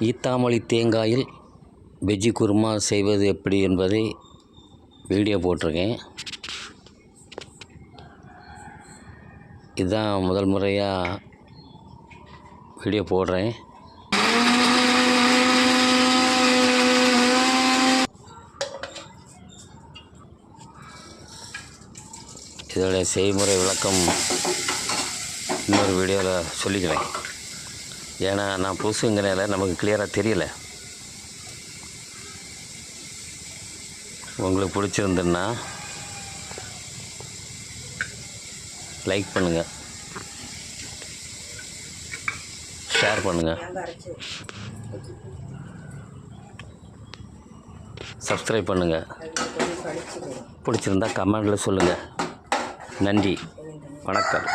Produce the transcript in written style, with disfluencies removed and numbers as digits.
ஈத்தாமொழி தேங்காயில் வெஜ்ஜி குருமா செய்வது எப்படி என்பதை வீடியோ போட்டிருக்கேன். இதுதான் முதல் முறையாக வீடியோ போடுறேன். இதோடைய செய்முறை விளக்கம் இன்னொரு வீடியோவில் சொல்லிக்கிறேன். ஏன்னா நான் புதுசுங்கிறனால நமக்கு கிளியராக தெரியல. உங்களுக்கு பிடிச்சிருந்துன்னா லைக் பண்ணுங்கள், ஷேர் பண்ணுங்கள், சப்ஸ்கிரைப் பண்ணுங்கள். பிடிச்சிருந்தா கமெண்டில் சொல்லுங்கள். நன்றி, வணக்கம்.